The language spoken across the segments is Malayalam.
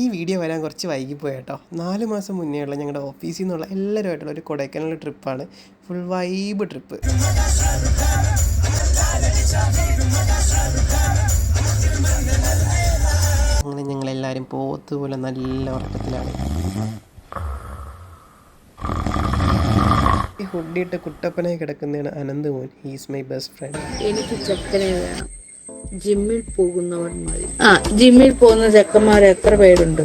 ഈ വീഡിയോ വരാൻ കുറച്ച് വൈകിപ്പോയി കേട്ടോ. 4 മാസം മുന്നേ ഉള്ള ഞങ്ങളുടെ ഓഫീസിൽ നിന്നുള്ള എല്ലാവരുമായിട്ടുള്ള ഒരു കൊടൈക്കനാൽ ട്രിപ്പാണ്. Full vibe trip. അങ്ങനെ ഞങ്ങളെല്ലാവരും പോത്തുപോലെ നല്ല ഉറക്കത്തിലാണ്. ഈ ഹുഡിയിട്ട് കുട്ടപ്പനായി കിടക്കുന്നതാണ് അനന്ത് മോൻ. He's my best friend. എനിക്ക് ചെക്കനെ വേണം. ജിമ്മിൽ പോകുന്നവൻ മതി. ജിമ്മിൽ പോകുന്ന ചെക്കന്മാർ എത്ര പേരുണ്ട്?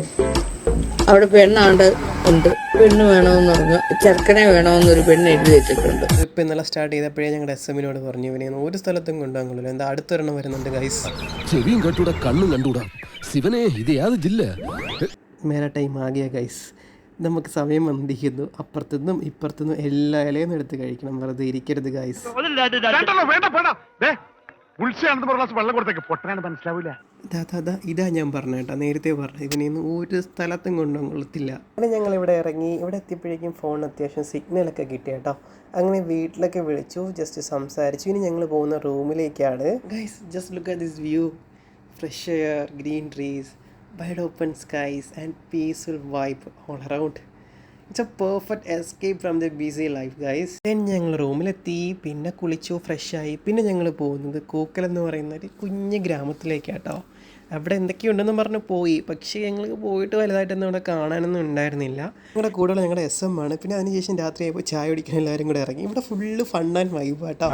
അവിടെ പെണ്ണാണ്ട് ഉണ്ട്. പെണ്ണ് വേണമെന്ന് പറഞ്ഞു, ചെറുക്കനെ വേണമെന്നൊരു പെണ്ണ് എഴുതി വെച്ചിട്ടുണ്ട്. ട്രിപ്പ് ഇന്നലെ സ്റ്റാർട്ട് ചെയ്തപ്പോഴേ ഞങ്ങളുടെ SM-നോട് പറഞ്ഞു, ഇവനെ ഒരു സ്ഥലത്തും കൊണ്ടുപോകാൻ എന്താ അടുത്തൊരെണ്ണം വരുന്നുണ്ട് ഗൈസ്. ചെവിയും കണ്ടൂടാ കണ്ണും കണ്ടൂടാ. ശിവനെ ഇത് യാത് ജില്ല മേരെ ടൈം ആകിയ ഗൈസ്. നമുക്ക് സമയം വന്നിരിക്കുന്നു. അപ്പുറത്തുനിന്നും ഇപ്പുറത്തുനിന്നും എല്ലാ ഇലയും എടുത്ത് കഴിക്കണം. വെറുതെ ഇരിക്കരുത് ഗൈസ്. ഇതാ ഞാൻ പറഞ്ഞ കേട്ടോ, നേരത്തെ പറഞ്ഞു ഇവനെയൊന്നും ഒരു സ്ഥലത്തും കൊണ്ടുപോകത്തില്ല. അങ്ങനെ ഞങ്ങൾ ഇവിടെ ഇറങ്ങി. ഇവിടെ എത്തിയപ്പോഴേക്കും ഫോണിന് അത്യാവശ്യം സിഗ്നലൊക്കെ കിട്ടി കേട്ടോ. അങ്ങനെ വീട്ടിലൊക്കെ വിളിച്ചു, ജസ്റ്റ് സംസാരിച്ചു. ഇനി ഞങ്ങൾ പോകുന്ന റൂമിലേക്കാണ് guys. Just look at this view. Fresh air, green trees, wide open skies and peaceful vibe all around. It's a perfect escape from the busy life guys. then ഞങ്ങൾ റൂമിലെത്തി, പിന്നെ കുളിച്ചു, ഫ്രഷായി. പിന്നെ ഞങ്ങൾ പോകുന്നത് കൂക്കൽ എന്ന് പറയുന്ന ഒരു കുഞ്ഞ് ഗ്രാമത്തിലേക്കാട്ടോ. അവിടെ എന്തൊക്കെയുണ്ടെന്ന് പറഞ്ഞ് പോയി, പക്ഷേ ഞങ്ങൾ പോയിട്ട് വലുതായിട്ടൊന്നും അവിടെ കാണാനൊന്നും ഉണ്ടായിരുന്നില്ല. ഞങ്ങളുടെ കൂടെയുള്ള ഞങ്ങളുടെ SM ആണ്. പിന്നെ അതിനുശേഷം രാത്രിയായപ്പോൾ ചായ കുടിക്കാൻ എല്ലാവരും കൂടെ ഇറങ്ങി. ഇവിടെ ഫുള്ള് ഫൺ ആൻഡ് വൈബ് ആട്ടോ.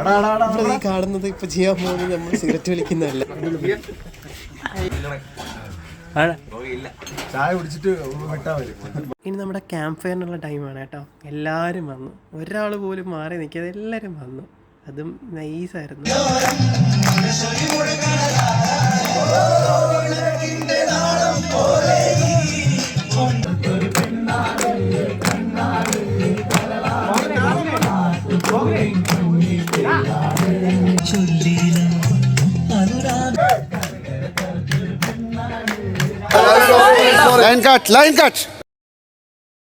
ഇവിടെ ഈ കാണുന്നത് ഇപ്പോൾ ചെയ്യാൻ പോകുന്നത് നമ്മൾ സിഗരറ്റ് വലിക്കുന്നതല്ല. ഇനി നമ്മുടെ ക്യാമ്പ് ഫയറിനുള്ള ടൈമാണ് കേട്ടോ. എല്ലാവരും വന്നു, ഒരാൾ പോലും മാറി നിൽക്കാതെ എല്ലാവരും വന്നു. അതും നൈസായിരുന്നു. Line cut.